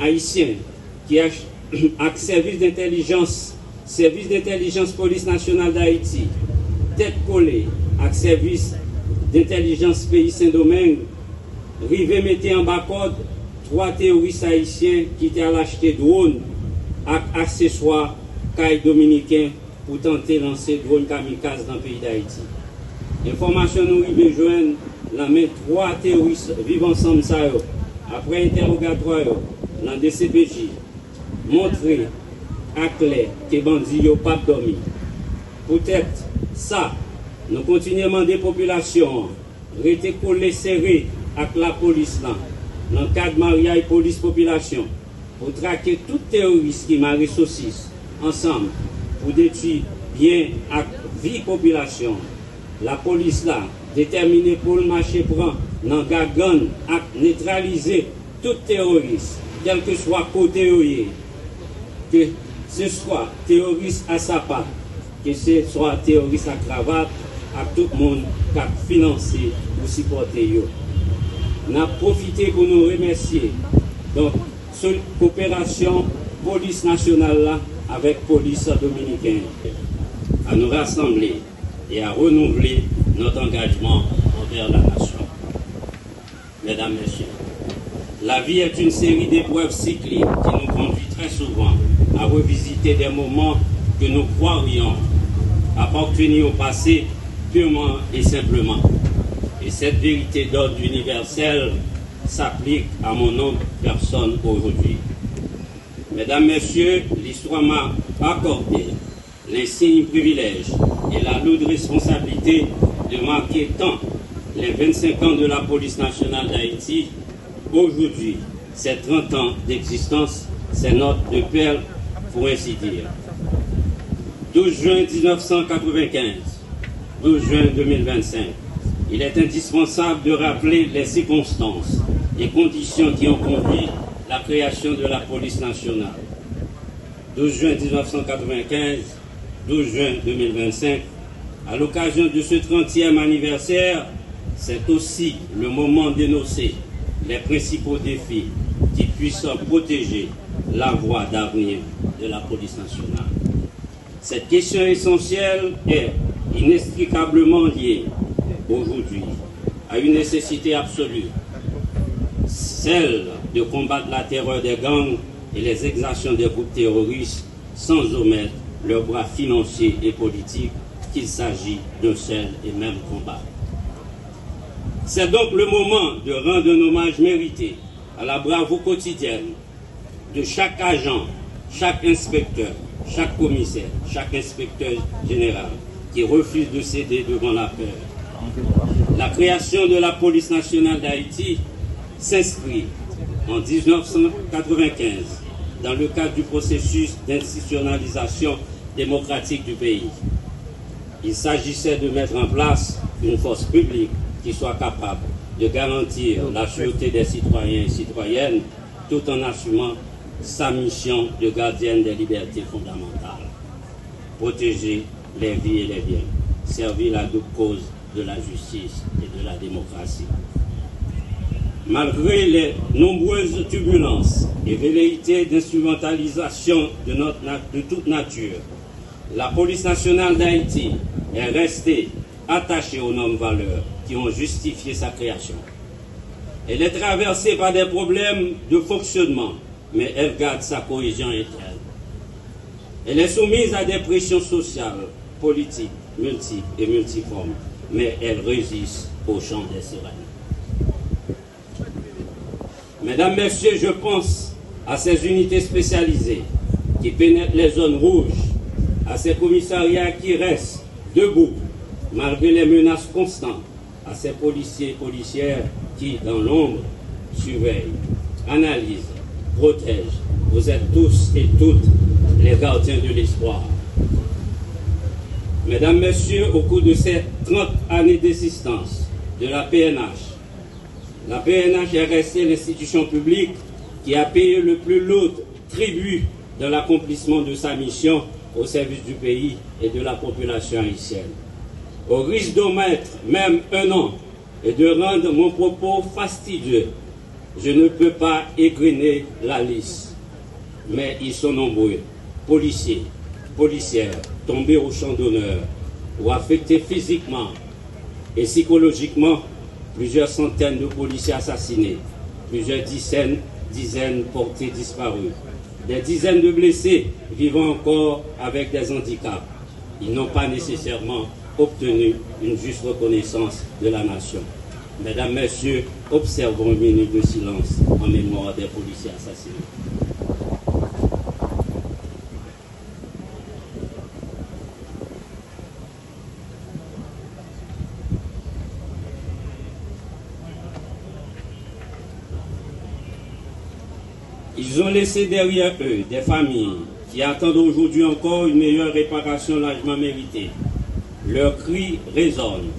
haïtien qui a avec service d'intelligence police nationale d'Haïti, tête collée avec service d'intelligence pays Saint-Domingue, rivé mettait en bas code 3 terroristes haïtiens qui étaient à l'acheter drone avec accessoires caille dominicain pour tenter de lancer drone kamikaze dans le pays d'Haïti. Information nous rive joindre la main 3 terroristes vivent ensemble ça après interrogatoire dans DCPJ montrer à clair que les bandits n'ont pas dormi. Peut-être ça, nous continuons à demander la population rester collés serrés avec la police là, dans le cadre de mariage police-population, pour traquer tout terroriste qui marie saucisse ensemble, pour détruire bien la vie population. La police là, déterminée pour le marché prend dans Gagan à neutraliser tout terroriste, quel que soit côté que ce soit terroriste à sa part, que ce soit terroriste à cravate, à tout le monde qui a financé ou supporté. On a profité pour nous remercier. Donc, cette coopération police nationale là, avec police dominicaine, à nous rassembler et à renouveler notre engagement envers la nation. Mesdames, Messieurs, la vie est une série d'épreuves cycliques qui nous conduit très souvent à revisiter des moments que nous croirions appartenir au passé purement et simplement. Et cette vérité d'ordre universel s'applique à mon nom de personne aujourd'hui. Mesdames, Messieurs, l'histoire m'a accordé l'insigne privilège et la lourde responsabilité de marquer tant les 25 ans de la police nationale d'Haïti. Aujourd'hui, ces 30 ans d'existence, c'est notre de perles, pour ainsi dire. 12 juin 1995, 12 juin 2025, il est indispensable de rappeler les circonstances et conditions qui ont conduit la création de la police nationale. 12 juin 1995, 12 juin 2025, à l'occasion de ce 30e anniversaire, c'est aussi le moment d'énoncer les principaux défis qui puissent protéger la voie d'avenir de la police nationale. Cette question essentielle est inextricablement liée aujourd'hui à une nécessité absolue, celle de combattre la terreur des gangs et les exactions des groupes terroristes sans omettre leurs bras financiers et politiques, qu'il s'agit d'un seul et même combat. C'est donc le moment de rendre un hommage mérité à la bravoure quotidienne de chaque agent, chaque inspecteur, chaque commissaire, chaque inspecteur général qui refuse de céder devant la peur. La création de la police nationale d'Haïti s'inscrit en 1995 dans le cadre du processus d'institutionnalisation démocratique du pays. Il s'agissait de mettre en place une force publique qui soit capable de garantir la sûreté des citoyens et citoyennes tout en assumant sa mission de gardienne des libertés fondamentales. Protéger les vies et les biens, servir la double cause de la justice et de la démocratie. Malgré les nombreuses turbulences et velléités d'instrumentalisation de toute nature, la police nationale d'Haïti est restée attachée aux normes valeurs qui ont justifié sa création. Elle est traversée par des problèmes de fonctionnement, mais elle garde sa cohésion interne. Elle est soumise à des pressions sociales, politiques, multiples et multiformes, mais elle résiste au champ des sirènes. Mesdames, Messieurs, je pense à ces unités spécialisées qui pénètrent les zones rouges, à ces commissariats qui restent debout malgré les menaces constantes, à ces policiers et policières qui, dans l'ombre, surveillent, analysent, protègent. Vous êtes tous et toutes les gardiens de l'espoir. Mesdames, Messieurs, au cours de ces 30 années d'existence de la PNH est restée l'institution publique qui a payé le plus lourd tribut dans l'accomplissement de sa mission au service du pays et de la population haïtienne. Au risque d'omettre même un an et de rendre mon propos fastidieux, Je ne peux pas égrener la liste, mais ils sont nombreux. Policiers, policières, tombés au champ d'honneur ou affectés physiquement et psychologiquement, plusieurs centaines de policiers assassinés, plusieurs dizaines portés disparus, des dizaines de blessés vivant encore avec des handicaps. Ils n'ont pas nécessairement obtenu une juste reconnaissance de la nation. Mesdames, Messieurs, observons une minute de silence en mémoire des policiers assassinés. Ils ont laissé derrière eux des familles qui attendent aujourd'hui encore une meilleure réparation largement méritée. Leurs cris résonnent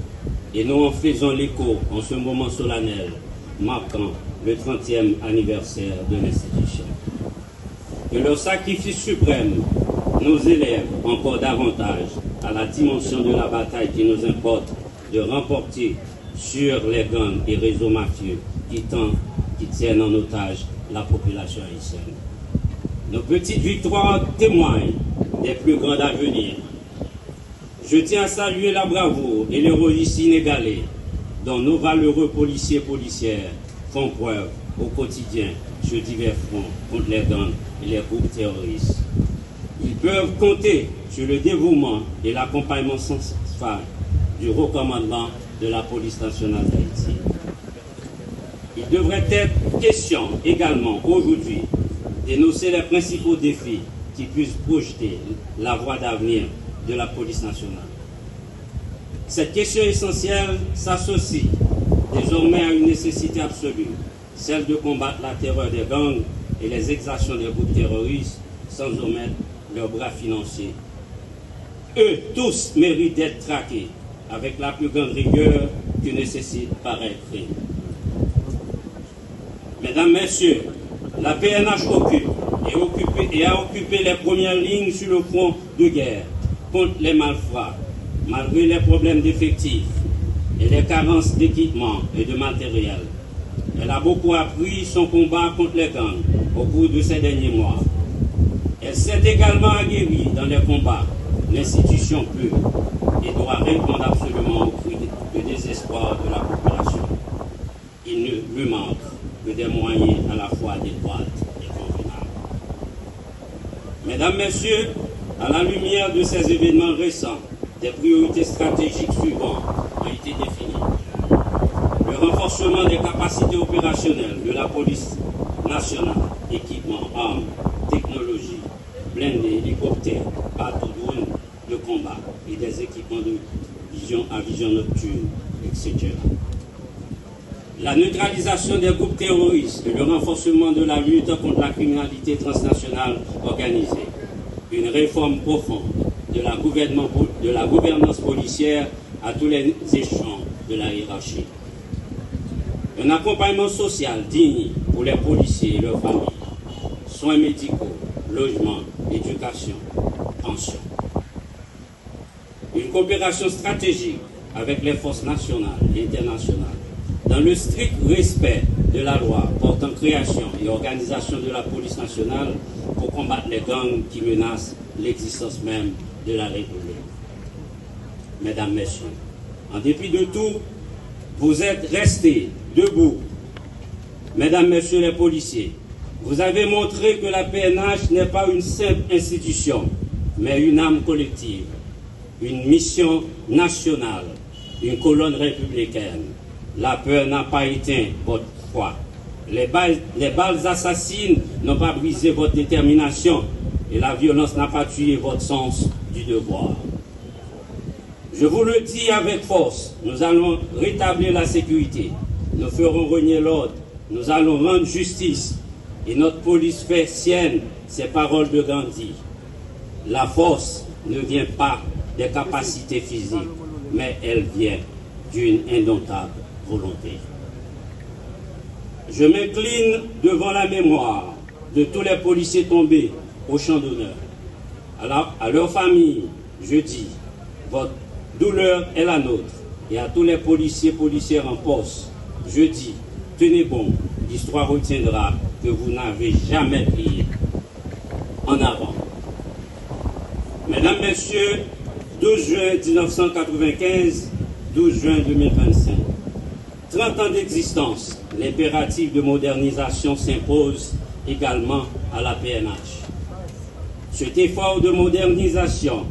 et nous en faisons l'écho en ce moment solennel, marquant le 30e anniversaire de l'institution. Que leur sacrifice suprême nous élève encore davantage à la dimension de la bataille qui nous importe de remporter sur les gangs et réseaux mafieux qui tiennent en otage la population haïtienne. Nos petites victoires témoignent des plus grandes à venir. Je tiens à saluer la bravoure et l'héroïsme inégalé dont nos valeureux policiers et policières font preuve au quotidien sur divers fronts contre les gangs et les groupes terroristes. Ils peuvent compter sur le dévouement et l'accompagnement sans faille du haut commandement de la police nationale d'Haïti. Il devrait être question également aujourd'hui d'énoncer les principaux défis qui puissent projeter la voie d'avenir de la police nationale. Cette question essentielle s'associe désormais à une nécessité absolue, celle de combattre la terreur des gangs et les exactions des groupes terroristes sans omettre leurs bras financiers. Eux tous méritent d'être traqués avec la plus grande rigueur que nécessite pareil crime. Mesdames, Messieurs, la PNH occupe et a occupé les premières lignes sur le front de guerre contre les malfrats, malgré les problèmes d'effectifs et les carences d'équipement et de matériel. Elle a beaucoup appris son combat contre les gangs au cours de ces derniers mois. Elle s'est également aguerrie dans les combats. L'institution peut et doit répondre absolument au cri de désespoir de la population. Il ne lui manque que des moyens à la fois adéquats et convenables. Mesdames, Messieurs, à la lumière de ces événements récents, des priorités stratégiques suivantes ont été définies. Le renforcement des capacités opérationnelles de la police nationale, équipements, armes, technologies, blindés, hélicoptères, bateaux, drones de combat et des équipements de vision à vision nocturne, etc. La neutralisation des groupes terroristes et le renforcement de la lutte contre la criminalité transnationale organisée. Une réforme profonde de la gouvernance policière à tous les échelons de la hiérarchie. Un accompagnement social digne pour les policiers et leurs familles. Soins médicaux, logement, éducation, pension. Une coopération stratégique avec les forces nationales et internationales dans le strict respect de la loi portant création et organisation de la police nationale pour combattre les gangs qui menacent l'existence même de la République. Mesdames, Messieurs, en dépit de tout, vous êtes restés debout. Mesdames, Messieurs les policiers, vous avez montré que la PNH n'est pas une simple institution, mais une âme collective, une mission nationale, une colonne républicaine. La peur n'a pas éteint votre foi. Les balles assassines n'ont pas brisé votre détermination et la violence n'a pas tué votre sens du devoir. Je vous le dis avec force, nous allons rétablir la sécurité, nous ferons régner l'ordre, nous allons rendre justice et notre police fait sienne ces paroles de Gandhi. La force ne vient pas des capacités physiques, mais elle vient d'une indomptable volonté. Je m'incline devant la mémoire de tous les policiers tombés au champ d'honneur. À leur famille, je dis, votre douleur est la nôtre. Et à tous les policiers, policières en poste, je dis, tenez bon, l'histoire retiendra que vous n'avez jamais plié en avant. Mesdames, Messieurs, 12 juin 1995, 12 juin 2025. 30 ans d'existence, l'impératif de modernisation s'impose également à la PNH. Cet effort de modernisation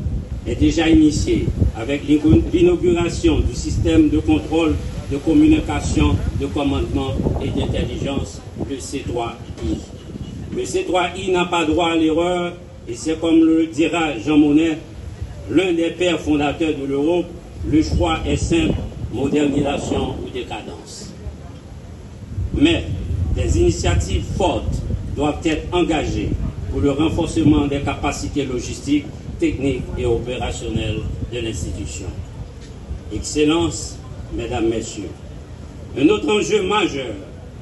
est déjà initié avec l'inauguration du système de contrôle de communication, de commandement et d'intelligence, le C3I. Le C3I n'a pas droit à l'erreur et c'est comme le dira Jean Monnet, l'un des pères fondateurs de l'Europe, le choix est simple, modernisation ou décadence. Mais des initiatives fortes doivent être engagées pour le renforcement des capacités logistiques, techniques et opérationnelles de l'institution. Excellence, Mesdames, Messieurs, un autre enjeu majeur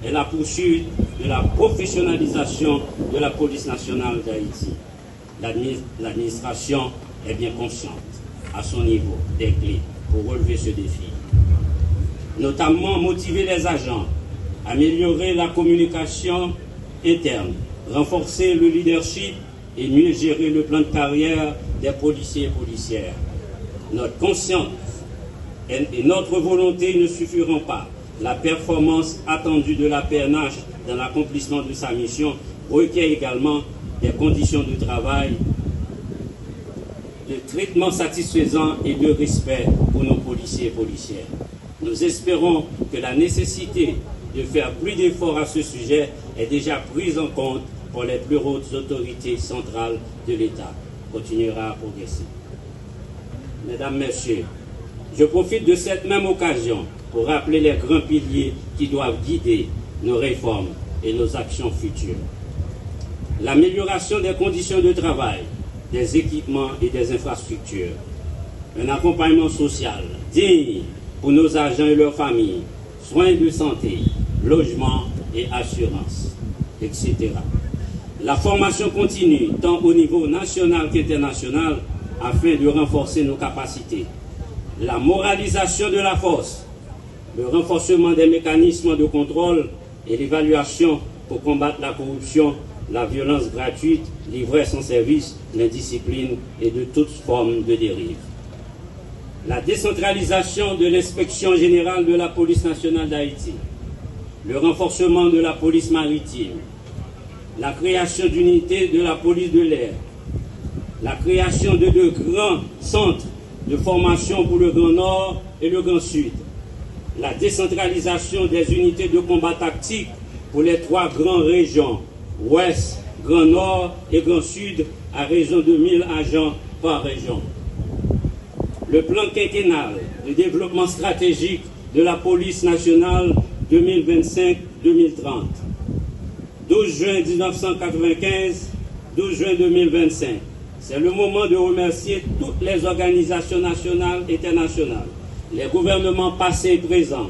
est la poursuite de la professionnalisation de la police nationale d'Haïti. L'administration est bien consciente, à son niveau, des clés pour relever ce défi. Notamment motiver les agents, améliorer la communication interne, renforcer le leadership et mieux gérer le plan de carrière des policiers et policières. Notre conscience et notre volonté ne suffiront pas. La performance attendue de la PNH dans l'accomplissement de sa mission requiert également des conditions de travail, de traitement satisfaisant et de respect pour nos policiers et policières. Nous espérons que la nécessité de faire plus d'efforts à ce sujet est déjà prise en compte pour les plus hautes autorités centrales de l'État. Continuera à progresser. Mesdames, Messieurs, je profite de cette même occasion pour rappeler les grands piliers qui doivent guider nos réformes et nos actions futures. L'amélioration des conditions de travail, des équipements et des infrastructures. Un accompagnement social digne pour nos agents et leurs familles, soins de santé, logement et assurance, etc. La formation continue, tant au niveau national qu'international, afin de renforcer nos capacités. La moralisation de la force, le renforcement des mécanismes de contrôle et l'évaluation pour combattre la corruption, la violence gratuite, l'ivresse en service, l'indiscipline et de toutes formes de dérive. La décentralisation de l'inspection générale de la police nationale d'Haïti, le renforcement de la police maritime, la création d'unités de la police de l'air, la création de deux grands centres de formation pour le Grand Nord et le Grand Sud, la décentralisation des unités de combat tactique pour les trois grandes régions, Ouest, Grand Nord et Grand Sud, à raison de 1000 agents par région. Le plan quinquennal de développement stratégique de la police nationale 2025-2030. 12 juin 1995, 12 juin 2025. C'est le moment de remercier toutes les organisations nationales et internationales, les gouvernements passés et présents,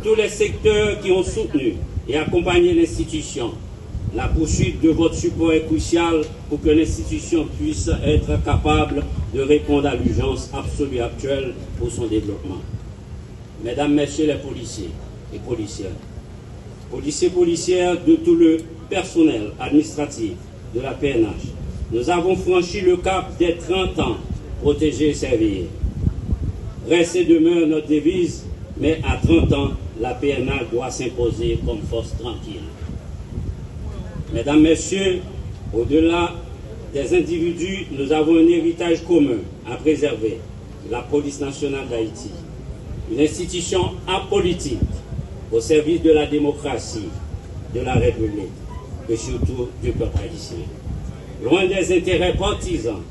tous les secteurs qui ont soutenu et accompagné l'institution. La poursuite de votre support est cruciale pour que l'institution puisse être capable de répondre à l'urgence absolue actuelle pour son développement. Mesdames, Messieurs les policiers et policières, policières de tout le personnel administratif de la PNH, nous avons franchi le cap des 30 ans, protéger et servir. Reste et demeure notre devise, mais à 30 ans, la PNH doit s'imposer comme force tranquille. Mesdames, Messieurs, au-delà des individus, nous avons un héritage commun à préserver, la police nationale d'Haïti. Une institution apolitique au service de la démocratie, de la République et surtout du peuple haïtien. Loin des intérêts partisans,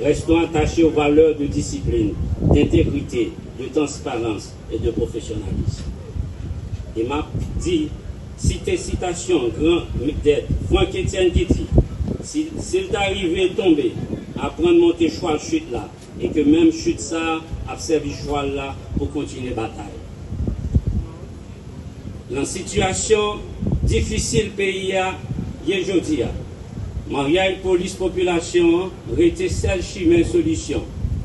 restons attachés aux valeurs de discipline, d'intégrité, de transparence et de professionnalisme. Et m'a dit, citer citation grand de Franck Etienne qui dit, s'il t'arrivait tomber, à prendre monter cheval chute là, et que même chute ça, a servi cheval là pour continuer la bataille. La situation difficile pays a, aujourd'hui, Maria et police population rete seule chimère solution.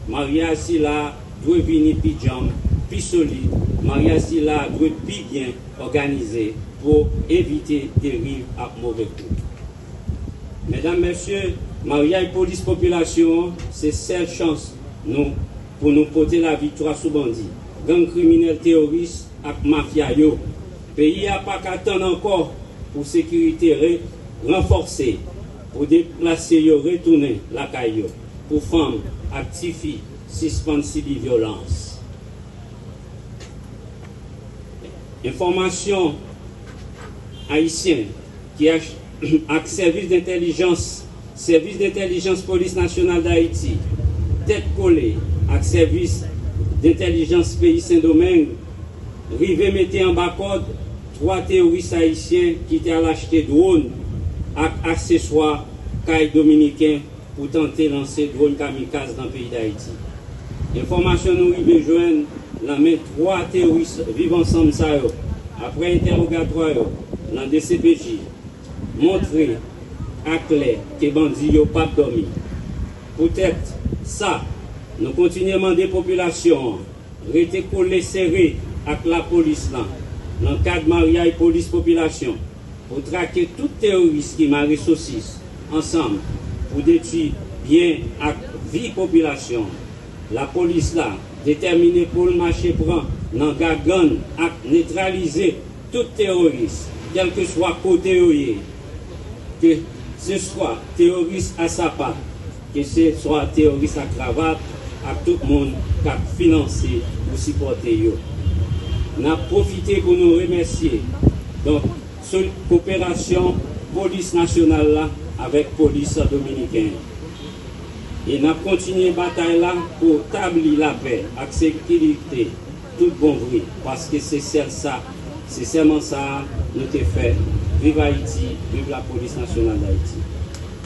Maria si là doit venir plus jam, plus solide. Maria si là doit plus bien organisé pour éviter dérive à mauvais coup. Mesdames, Messieurs, mariage police population, c'est seule chance pour nous porter la victoire sous bandit. Gang criminel terroriste et mafia yo. Pays n'a pas qu'attendre encore pour sécurité renforcée, pour déplacer yo, retourner la caillou, pour femmes, actifier, suspendre civil violence. Information haïtienne qui a avec service d'intelligence police nationale d'Haïti, tête collée avec service d'intelligence pays Saint-Domingue, rivé mettre en bas code 3 terroristes haïtiens qui étaient à l'acheter drone avec accessoires caille dominicain pour tenter de lancer drone kamikaze dans le pays d'Haïti. Information nous rivé joindre la main 3 terroristes vivant ensemble ça après interrogatoire dans DCPJ. Montrer à clair que les bandits n'ont pas dormi. Peut-être ça, nous continuons à demander à la population, rester collés serrés avec la police là, dans le cadre de mariage police-population, pour traquer tout terroriste qui marre saucisse ensemble, pour détruire bien la vie population. La police là, déterminée pour le marché prend dans gagan à neutraliser tout terroriste, quel que soit côté que ce soit terroriste à sa part, que ce soit terroriste à cravate, à tout le monde qui a financé ou supporté. On a profité pour nous remercier. Donc, cette coopération police nationale là, avec police dominicaine. Et on a continué la bataille là pour établir la paix, la sécurité, tout bon bruit, parce que c'est seulement ça nous avons fait. Vive Haïti, vive la police nationale d'Haïti.